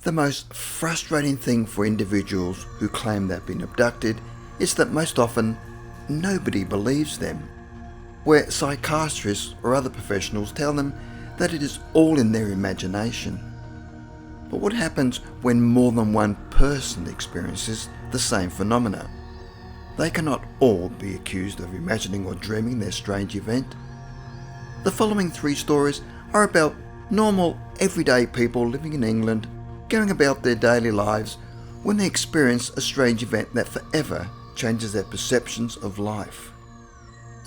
The most frustrating thing for individuals who claim they've been abducted is that most often nobody believes them, where psychiatrists or other professionals tell them that it is all in their imagination. But what happens when more than one person experiences the same phenomena? They cannot all be accused of imagining or dreaming their strange event. The following 3 stories are about normal, everyday people living in England, going about their daily lives when they experience a strange event that forever changes their perceptions of life.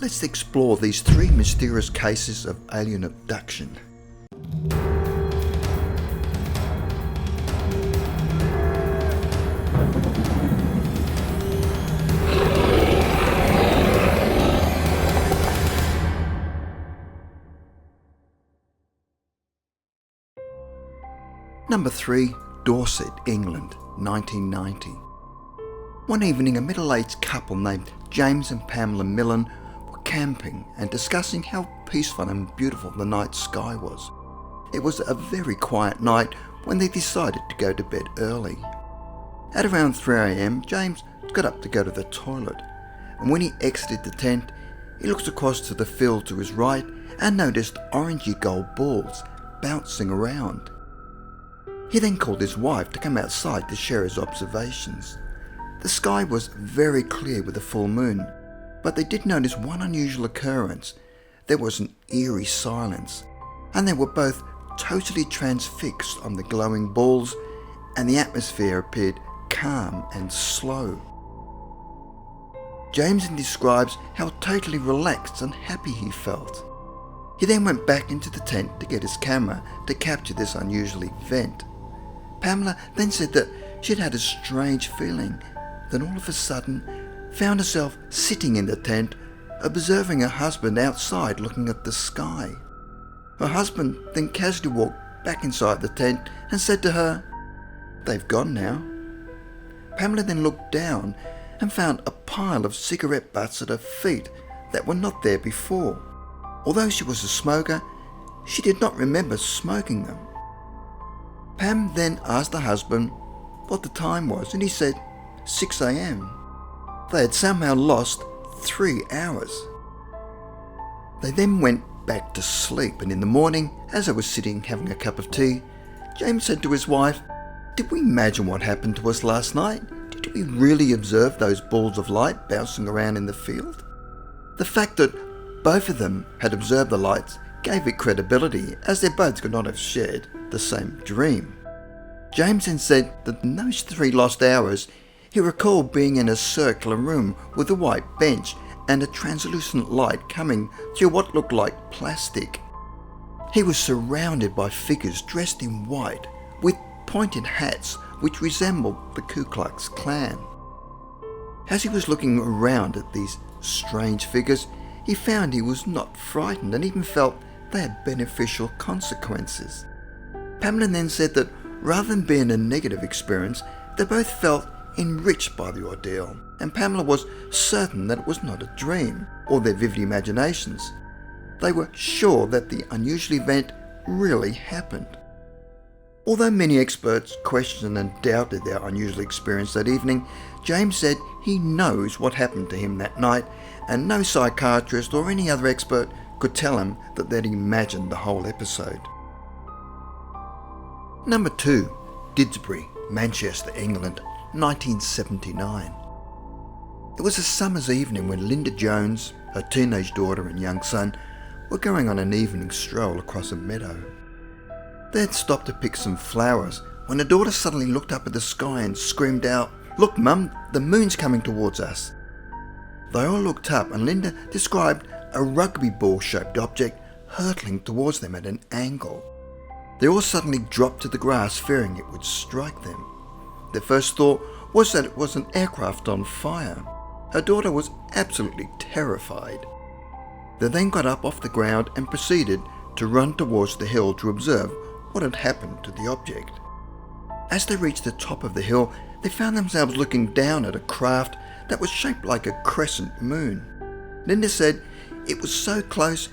Let's explore these 3 mysterious cases of alien abduction. Number 3, Dorset, England, 1990. One evening, a middle-aged couple named James and Pamela Millen were camping and discussing how peaceful and beautiful the night sky was. It was a very quiet night when they decided to go to bed early. At around 3 a.m, James got up to go to the toilet, and when he exited the tent, he looked across to the field to his right and noticed orangey gold balls bouncing around. He then called his wife to come outside to share his observations. The sky was very clear with a full moon, but they did notice one unusual occurrence. There was an eerie silence, and they were both totally transfixed on the glowing balls, and the atmosphere appeared calm and slow. James then describes how totally relaxed and happy he felt. He then went back into the tent to get his camera to capture this unusual event. Pamela then said that she'd had a strange feeling, then all of a sudden found herself sitting in the tent, observing her husband outside looking at the sky. Her husband then casually walked back inside the tent and said to her, "They've gone now." Pamela then looked down and found a pile of cigarette butts at her feet that were not there before. Although she was a smoker, she did not remember smoking them. Pam then asked the husband what the time was, and he said 6 a.m. They had somehow lost 3 hours. They then went back to sleep, and in the morning, as they were sitting having a cup of tea, James said to his wife, "Did we imagine what happened to us last night? Did we really observe those balls of light bouncing around in the field?" The fact that both of them had observed the lights gave it credibility, as they both could not have shared the same dream. James then said that in those 3 lost hours, he recalled being in a circular room with a white bench and a translucent light coming through what looked like plastic. He was surrounded by figures dressed in white with pointed hats which resembled the Ku Klux Klan. As he was looking around at these strange figures, he found he was not frightened and even felt they had beneficial consequences. Pamela then said that rather than being a negative experience, they both felt enriched by the ordeal, and Pamela was certain that it was not a dream or their vivid imaginations. They were sure that the unusual event really happened. Although many experts questioned and doubted their unusual experience that evening, James said he knows what happened to him that night, and no psychiatrist or any other expert could tell him that they'd imagined the whole episode. Number 2, Didsbury, Manchester, England, 1979. It was a summer's evening when Linda Jones, her teenage daughter and young son were going on an evening stroll across a meadow. They had stopped to pick some flowers when her daughter suddenly looked up at the sky and screamed out, "Look, Mum, the moon's coming towards us." They all looked up, and Linda described a rugby ball-shaped object hurtling towards them at an angle. They all suddenly dropped to the grass, fearing it would strike them. Their first thought was that it was an aircraft on fire. Her daughter was absolutely terrified. They then got up off the ground and proceeded to run towards the hill to observe what had happened to the object. As they reached the top of the hill, they found themselves looking down at a craft that was shaped like a crescent moon. Linda said it was so close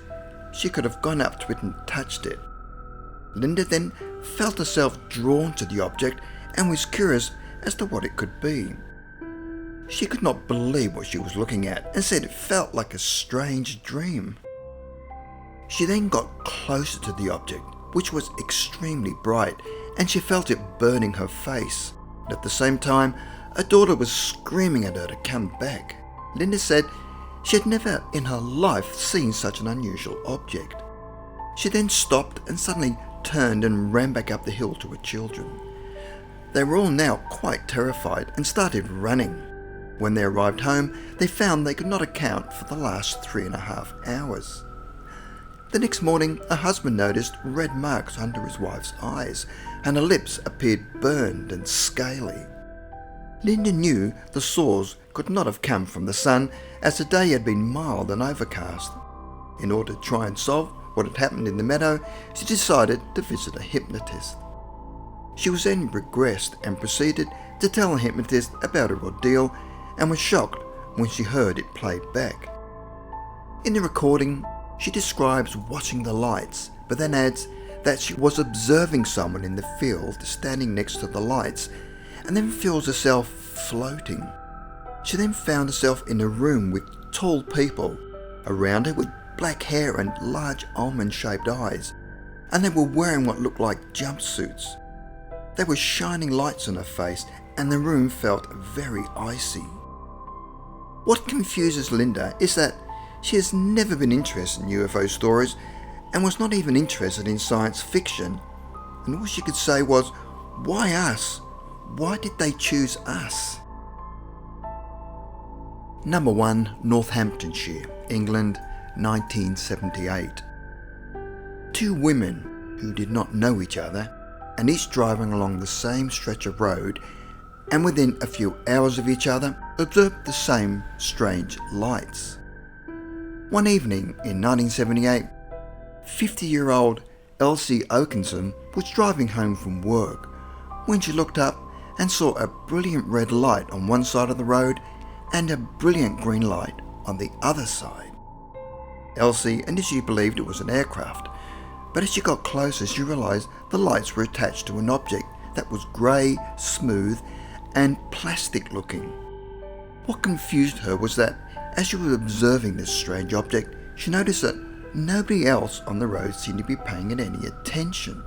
she could have gone up to it and touched it. Linda then felt herself drawn to the object and was curious as to what it could be. She could not believe what she was looking at and said it felt like a strange dream. She then got closer to the object, which was extremely bright, and she felt it burning her face. At the same time, her daughter was screaming at her to come back. Linda said she had never in her life seen such an unusual object. She then stopped and suddenly turned and ran back up the hill to her children. They were all now quite terrified and started running. When they arrived home, they found they could not account for the last 3.5 hours. The next morning, her husband noticed red marks under his wife's eyes, and her lips appeared burned and scaly. Linda knew the sores could not have come from the sun, as the day had been mild and overcast. In order to try and solve what had happened in the meadow, she decided to visit a hypnotist. She was then regressed and proceeded to tell the hypnotist about her ordeal, and was shocked when she heard it played back. In the recording, she describes watching the lights, but then adds that she was observing someone in the field standing next to the lights, and then feels herself floating. She then found herself in a room with tall people around her with black hair and large almond-shaped eyes, and they were wearing what looked like jumpsuits. There were shining lights on her face, and the room felt very icy. What confuses Linda is that she has never been interested in UFO stories and was not even interested in science fiction, and all she could say was, "Why us? Why did they choose us?" Number 1, Northamptonshire, England, 1978. Two women who did not know each other, and each driving along the same stretch of road, and within a few hours of each other, observed the same strange lights. One evening in 1978, 50-year-old Elsie Oakenson was driving home from work when she looked up and saw a brilliant red light on one side of the road and a brilliant green light on the other side. Elsie initially believed it was an aircraft, but as she got closer she realised the lights were attached to an object that was grey, smooth and plastic looking. What confused her was that as she was observing this strange object, she noticed that nobody else on the road seemed to be paying it any attention.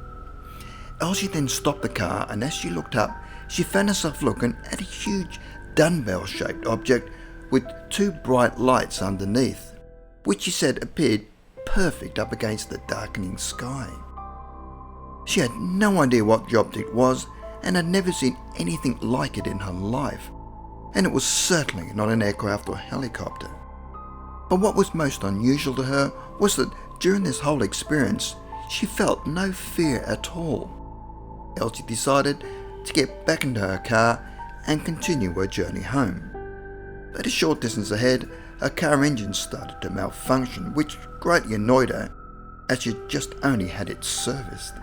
Elsie then stopped the car, and as she looked up, she found herself looking at a huge dumbbell-shaped object with two bright lights underneath, which she said appeared perfect up against the darkening sky. She had no idea what the object was and had never seen anything like it in her life, and it was certainly not an aircraft or helicopter. But what was most unusual to her was that during this whole experience, she felt no fear at all. Elsie decided to get back into her car and continue her journey home. But a short distance ahead, her car engine started to malfunction, which greatly annoyed her, as she had just only had it serviced.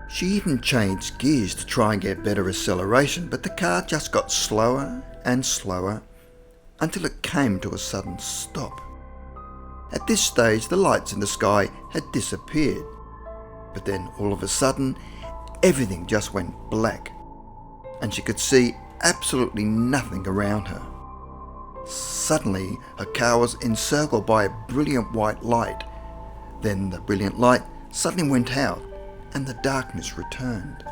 She even changed gears to try and get better acceleration, but the car just got slower and slower until it came to a sudden stop. At this stage, the lights in the sky had disappeared, but then all of a sudden, everything just went black, and she could see absolutely nothing around her. Suddenly, her car was encircled by a brilliant white light. Then the brilliant light suddenly went out, and the darkness returned.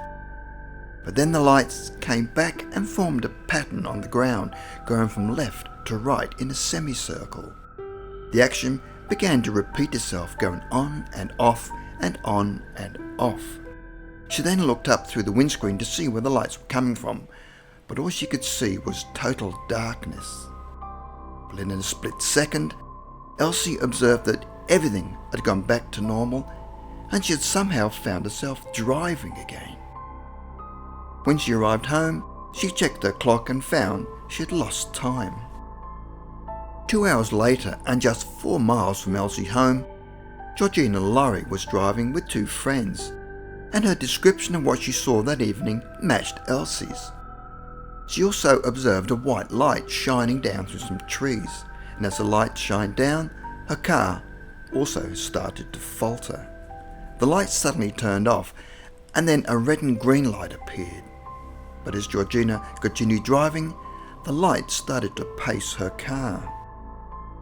But then the lights came back and formed a pattern on the ground, going from left to right in a semicircle. The action began to repeat itself, going on and off and on and off. She then looked up through the windscreen to see where the lights were coming from, but all she could see was total darkness. But in a split second, Elsie observed that everything had gone back to normal, and she had somehow found herself driving again. When she arrived home, she checked her clock and found she had lost time. 2 hours later, and just 4 miles from Elsie's home, Georgina Laurie was driving with 2 friends, and her description of what she saw that evening matched Elsie's. She also observed a white light shining down through some trees, and as the light shined down, her car also started to falter. the light suddenly turned off and then a red and green light appeared. But as Georgina continued driving, the light started to pace her car.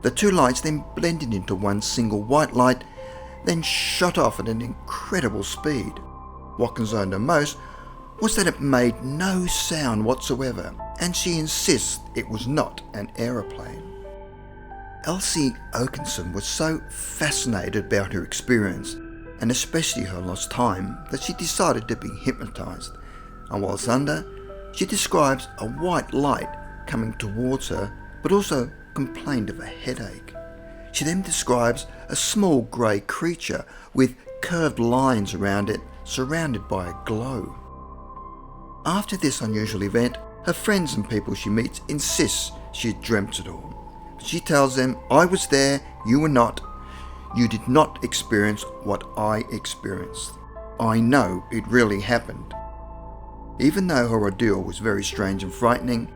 The two lights then blended into one single white light, then shot off at an incredible speed. What concerned her most was that it made no sound whatsoever, and she insists it was not an aeroplane. Elsie Oakenson was so fascinated about her experience, and especially her lost time, that she decided to be hypnotised, and whilst under, she describes a white light coming towards her, but also complained of a headache. She then describes a small grey creature with curved lines around it, surrounded by a glow. After this unusual event, her friends and people she meets insist she had dreamt it all. She tells them, "I was there, you were not. You did not experience what I experienced. I know it really happened." Even though her ordeal was very strange and frightening,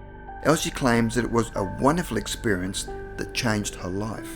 Elsie claims that it was a wonderful experience that changed her life.